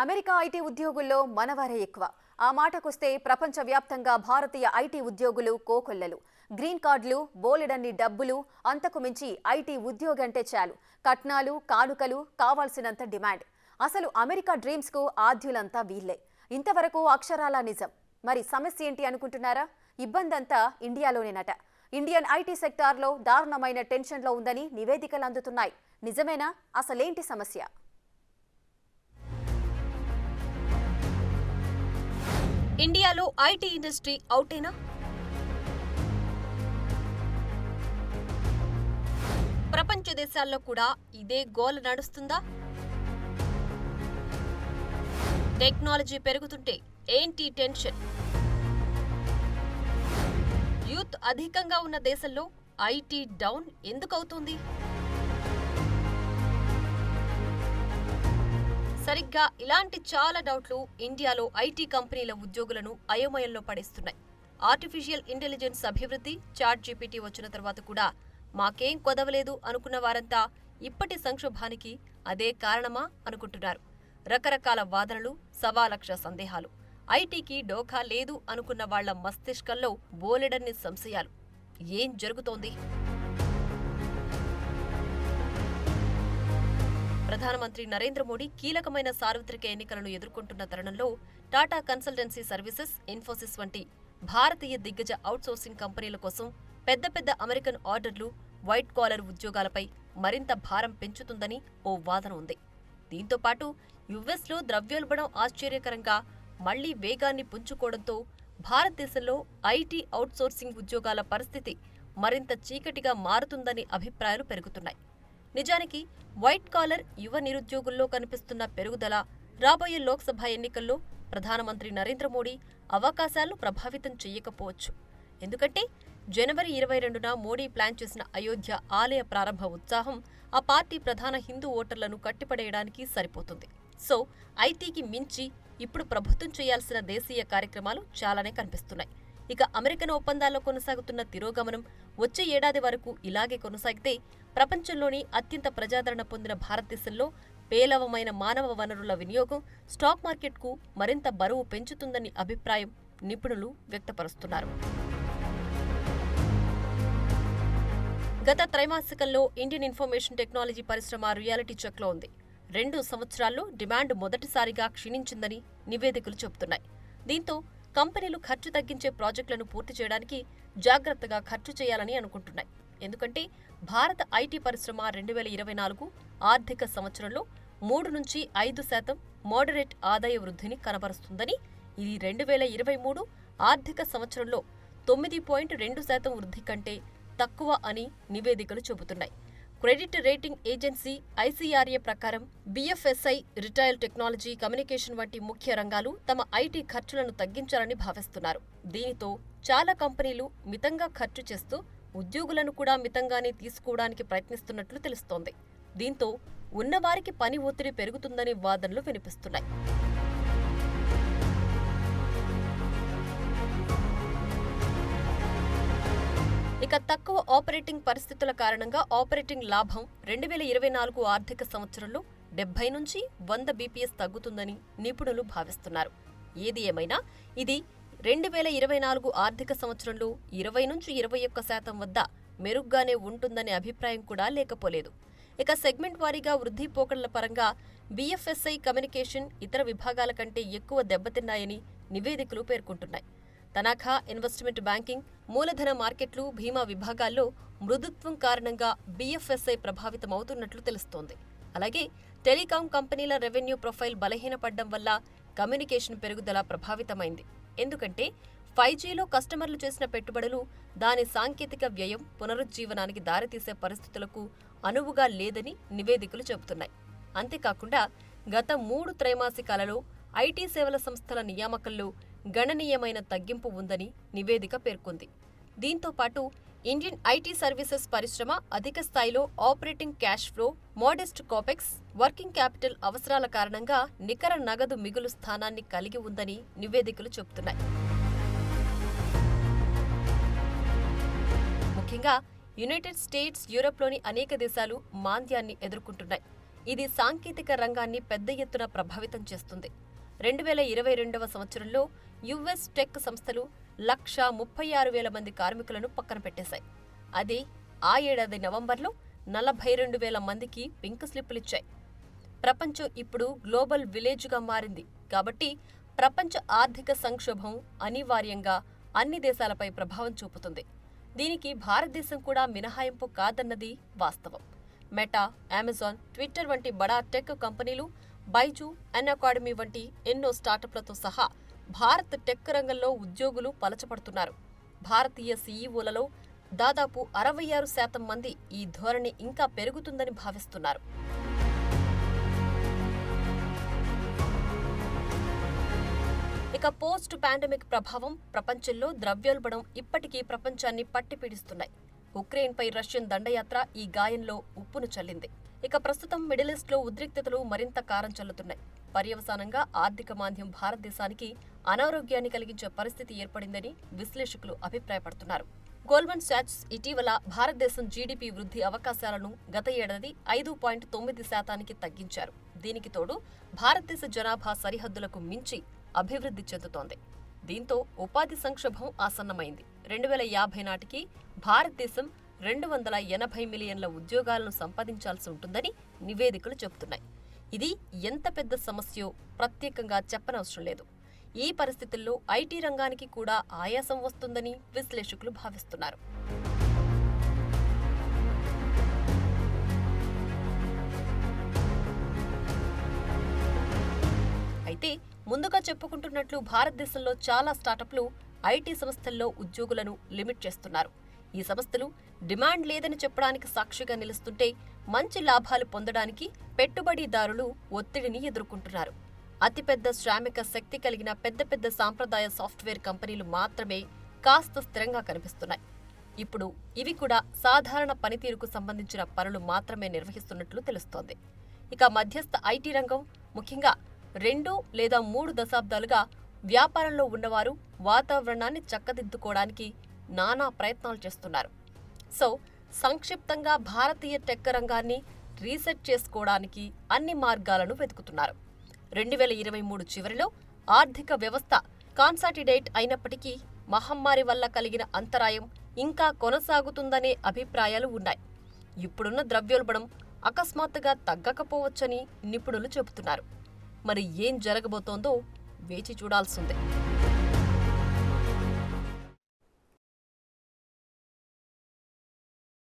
America IT ఉద్యోగుల్లో మనవారే ఎక్కువ. ఆ మాటకొస్తే ప్రపంచవ్యాప్తంగా భారతీయ ఐటీ ఉద్యోగులు కోకొల్లలు. గ్రీన్ కార్డులు, బోలెడన్ని డబ్బులు, అంతకు మించి ఐటీ ఉద్యోగంటే చాలు. కట్నాలు, కానుకలు, కావాల్సినంత డిమాండ్. అసలు అమెరికా డ్రీమ్స్కు ఆద్యులంతా వీళ్లే. ఇంతవరకు అక్షరాల నిజం. మరి సమస్య ఏంటి అనుకుంటున్నారా? ఇబ్బందంతా ఇండియాలోనేనట. ఇండియన్ ఐటీ సెక్టార్లో దారుణమైన టెన్షన్లో ఉందని నివేదికలు అందుతున్నాయి. నిజమేనా? అసలేంటి సమస్య? ఇండియాలో ఐటీ ఇండస్ట్రీ అవుటేనా? ప్రపంచ దేశాల్లో కూడా ఇదే గోల నడుస్తుందా? టెక్నాలజీ పెరుగుతుంటే ఏంటి టెన్షన్? యూత్ అధికంగా ఉన్న దేశంలో ఐటీ డౌన్ ఎందుకవుతుంది? సరిగ్గా ఇలాంటి చాలా డౌట్లు ఇండియాలో ఐటీ కంపెనీల ఉద్యోగులను అయోమయంలో పడేస్తున్నాయి. ఆర్టిఫిషియల్ ఇంటెలిజెన్స్ అభివృద్ధి, చాట్ జీపీటీ వచ్చిన తర్వాత కూడా మాకేం కొదవలేదు అనుకున్న వారంతా ఇప్పటి సంక్షోభానికి అదే కారణమా అనుకుంటున్నారు. రకరకాల వాదనలు, సవాలక్ష సందేహాలు. ఐటీకి డోఖా లేదు అనుకున్న వాళ్ల మస్తిష్కంలో బోలెడన్ని సంశయాలు. ఏం జరుగుతోంది? ప్రధానమంత్రి నరేంద్ర మోడీ కీలకమైన సార్వత్రిక ఎన్నికలను ఎదుర్కొంటున్న తరుణంలో టాటా కన్సల్టెన్సీ సర్వీసెస్, ఇన్ఫోసిస్ వంటి భారతీయ దిగ్గజ అవుట్సోర్సింగ్ కంపెనీల కోసం పెద్ద పెద్ద అమెరికన్ ఆర్డర్లు, వైట్ కాలర్ ఉద్యోగాలపై మరింత భారం పెంచుతుందని ఓ వాదన ఉంది. దీంతో పాటు యుఎస్లో ద్రవ్యోల్బణం ఆశ్చర్యకరంగా మళ్లీ వేగాన్ని పుంజుకోవడంతో భారతదేశంలో ఐటీ అవుట్సోర్సింగ్ ఉద్యోగాల పరిస్థితి మరింత చీకటిగా మారుతుందని అభిప్రాయాలు పెరుగుతున్నాయి. నిజానికి వైట్ కాలర్ యువ నిరుద్యోగుల్లో కనిపిస్తున్న పెరుగుదల రాబోయే లోక్సభ ఎన్నికల్లో ప్రధానమంత్రి నరేంద్ర మోడీ అవకాశాలను ప్రభావితం చెయ్యకపోవచ్చు. ఎందుకంటే జనవరి 22న మోడీ ప్లాన్ చేసిన అయోధ్య ఆలయ ప్రారంభ ఉత్సాహం ఆ పార్టీ ప్రధాన హిందూ ఓటర్లను కట్టిపడేయడానికి సరిపోతుంది. సో ఐటీకి మించి ఇప్పుడు ప్రభుత్వం చేయాల్సిన దేశీయ కార్యక్రమాలు చాలానే కనిపిస్తున్నాయి. ఇక అమెరికన్ ఒప్పందాల్లో కొనసాగుతున్న తిరోగమనం వచ్చే ఏడాది వరకు ఇలాగే కొనసాగితే ప్రపంచంలోని అత్యంత ప్రజాదరణ పొందిన భారతదేశంలో పేలవమైన మానవ వనరుల వినియోగం స్టాక్ మార్కెట్కు మరింత బరువు పెంచుతుందని అభిప్రాయం నిపుణులు వ్యక్తపరుస్తున్నారు. గత త్రైమాసికంలో ఇండియన్ ఇన్ఫర్మేషన్ టెక్నాలజీ పరిశ్రమ రియాలిటీ చెక్లో ఉంది. 2 సంవత్సరాల్లో డిమాండ్ మొదటిసారిగా క్షీణించిందని నివేదికలు చెబుతున్నాయి. దీంతో కంపెనీలు ఖర్చు తగ్గించే ప్రాజెక్టులను పూర్తి చేయడానికి జాగ్రత్తగా ఖర్చు చేయాలని అనుకుంటున్నాయి. ఎందుకంటే భారత ఐటీ పరిశ్రమ 2024 ఆర్థిక సంవత్సరంలో 3-5% మోడరేట్ ఆదాయ వృద్ధిని కనబరుస్తుందని, ఇది 2023 ఆర్థిక సంవత్సరంలో 9.2% వృద్ధి కంటే తక్కువ అని నివేదికలు చెబుతున్నాయి. క్రెడిట్ రేటింగ్ ఏజెన్సీ ఐసీఆర్ఏ ప్రకారం బీఎఫ్ఎస్ఐ, రిటైల్, టెక్నాలజీ, కమ్యూనికేషన్ వంటి ముఖ్య రంగాలు తమ ఐటీ ఖర్చులను తగ్గించాలని భావిస్తున్నారు. దీనితో చాలా కంపెనీలు మితంగా ఖర్చు చేస్తూ ఉద్యోగులను కూడా మితంగానే తీసుకోవడానికి ప్రయత్నిస్తున్నట్లు తెలుస్తోంది. దీంతో ఉన్నవారికి పని ఒత్తిడి పెరుగుతుందనే వాదనలు వినిపిస్తున్నాయి. ఇక తక్కువ ఆపరేటింగ్ పరిస్థితుల కారణంగా ఆపరేటింగ్ లాభం 2024 ఆర్థిక సంవత్సరంలో 70-100 బీపీఎస్ తగ్గుతుందని నిపుణులు భావిస్తున్నారు. ఏది ఏమైనా ఇది 2024 ఆర్థిక సంవత్సరంలో 20-21% వద్ద మెరుగ్గానే ఉంటుందనే అభిప్రాయం కూడా లేకపోలేదు. ఇక సెగ్మెంట్ వారీగా వృద్ధి పోకడల పరంగా బీఎఫ్ఎస్ఐ, కమ్యూనికేషన్ ఇతర విభాగాల కంటే ఎక్కువ దెబ్బతిన్నాయని నివేదికలు పేర్కొంటున్నాయి. తనఖా, ఇన్వెస్ట్మెంట్ బ్యాంకింగ్, మూలధన మార్కెట్లు, బీమా విభాగాల్లో మృదుత్వం కారణంగా బీఎఫ్ఎస్ఐ ప్రభావితమవుతున్నట్లు తెలుస్తోంది. అలాగే టెలికాం కంపెనీల రెవెన్యూ ప్రొఫైల్ బలహీనపడ్డం వల్ల కమ్యూనికేషన్ పెరుగుదల ప్రభావితమైంది. ఎందుకంటే 5Gలో కస్టమర్లు చేసిన పెట్టుబడులు దాని సాంకేతిక వ్యయం పునరుజ్జీవనానికి దారితీసే పరిస్థితులకు అనువుగా లేదని నివేదికలు చెబుతున్నాయి. అంతేకాకుండా గత 3 త్రైమాసికాలలో ఐటీ సేవల సంస్థల నియామకంలో గణనీయమైన తగ్గింపు ఉందని నివేదిక పేర్కొంది. దీంతో పాటు ఇండియన్ ఐటీ సర్వీసెస్ పరిశ్రమ అధిక స్థాయిలో operating cash flow, modest capex, working capital అవసరాల కారణంగా నికర నగదు మిగులు స్థానాన్ని కలిగి ఉందని నివేదికలు చెబుతున్నాయి. ముఖ్యంగా యునైటెడ్ స్టేట్స్, యూరప్లోని అనేక దేశాలు మాంద్యాన్ని ఎదుర్కొంటున్నాయి. ఇది సాంకేతిక రంగాన్ని పెద్ద ఎత్తున ప్రభావితం చేస్తుంది. 2022వ సంవత్సరంలో యుఎస్ టెక్ సంస్థలు 136,000 మంది కార్మికులను పక్కన పెట్టేశాయి. అది ఆ ఏడాది నవంబర్లో 42,000 మందికి పింక్ స్లిప్పులిచ్చాయి. ప్రపంచం ఇప్పుడు గ్లోబల్ విలేజ్గా మారింది కాబట్టి ప్రపంచ ఆర్థిక సంక్షోభం అనివార్యంగా అన్ని దేశాలపై ప్రభావం చూపుతుంది. దీనికి భారతదేశం కూడా మినహాయింపు కాదన్నది వాస్తవం. మెటా, అమెజాన్, ట్విట్టర్ వంటి బడా టెక్ కంపెనీలు, బైజు, అన్అకాడమీ వంటి ఎన్నో స్టార్టప్లతో సహా భారత్ టెక్ రంగంలో ఉద్యోగులు పలచబడుతున్నారు. భారతీయ సీఈఓలలో దాదాపు 66% మంది ఈ ధోరణి ఇంకా పెరుగుతుందని భావిస్తున్నారు. ఇక పోస్ట్ పాండమిక్ ప్రభావం ప్రపంచంలో ద్రవ్యోల్బణం ఇప్పటికీ ప్రపంచాన్ని పట్టిపీడిస్తున్నాయి. ఉక్రెయిన్పై రష్యన్ దండయాత్ర ఈ గాయంలో ఉప్పును చల్లింది. ఇక ప్రస్తుతం మిడిల్ ఈస్ట్లో ఉద్రిక్తతలు మరింత కారం చల్లుతున్నాయి. పర్యవసానంగా ఆర్థిక మాంద్యం భారతదేశానికి అనారోగ్యాన్ని కలిగించే పరిస్థితి ఏర్పడిందని విశ్లేషకులు అభిప్రాయపడుతున్నారు. గోల్డ్మన్ సాచ్స్ ఇటీవల భారతదేశం జీడీపీ వృద్ధి అవకాశాలను గత ఏడాది 5.9% తగ్గించారు. దీనికి తోడు భారతదేశ జనాభా సరిహద్దులకు మించి అభివృద్ధి చెందుతోంది. దీంతో ఉపాధి సంక్షోభం ఆసన్నమైంది. 2050 నాటికి భారతదేశం 280 మిలియన్ల ఉద్యోగాలను సంపాదించాల్సి ఉంటుందని నివేదికలు చెబుతున్నాయి. ఇది ఎంత పెద్ద సమస్యో ప్రత్యేకంగా చెప్పనవసరం లేదు. ఈ పరిస్థితుల్లో ఐటీ రంగానికి కూడా ఆయాసం వస్తుందని విశ్లేషకులు భావిస్తున్నారు. అయితే ముందుగా చెప్పుకుంటున్నట్లు భారతదేశంలో చాలా స్టార్టప్లు ఐటీ సంస్థల్లో ఉద్యోగులను లిమిట్ చేస్తున్నారు. ఈ సంస్థలు డిమాండ్ లేదని చెప్పడానికి సాక్షిగా నిలుస్తుంటే మంచి లాభాలు పొందడానికి పెట్టుబడిదారులు ఒత్తిడిని ఎదుర్కొంటున్నారు. అతిపెద్ద శ్రామిక శక్తి కలిగిన పెద్ద సాంప్రదాయ సాఫ్ట్వేర్ కంపెనీలు మాత్రమే కాస్త స్థిరంగా కనిపిస్తున్నాయి. ఇప్పుడు ఇవి కూడా సాధారణ పనితీరుకు సంబంధించిన పనులు మాత్రమే నిర్వహిస్తున్నట్లు తెలుస్తోంది. ఇక మధ్యస్థ ఐటీ రంగం, ముఖ్యంగా 2 లేదా 3 దశాబ్దాలుగా వ్యాపారంలో ఉన్నవారు వాతావరణాన్ని చక్కదిద్దుకోవడానికి నానా ప్రయత్నాలు చేస్తున్నారు. సో సంక్షిప్తంగా భారతీయ టెక్ రంగాన్ని రీసెట్ చేసుకోవడానికి అన్ని మార్గాలను వెతుకుతున్నారు. 2023 చివరిలో ఆర్థిక వ్యవస్థ కాన్సాలిడేట్ అయినప్పటికీ మహమ్మారి వల్ల కలిగిన అంతరాయం ఇంకా కొనసాగుతుందనే అభిప్రాయాలు ఉన్నాయి. ఇప్పుడున్న ద్రవ్యోల్బణం అకస్మాత్తుగా తగ్గకపోవచ్చని నిపుణులు చెబుతున్నారు. మరి ఏం జరగబోతోందో వేచి చూడాల్సిందే.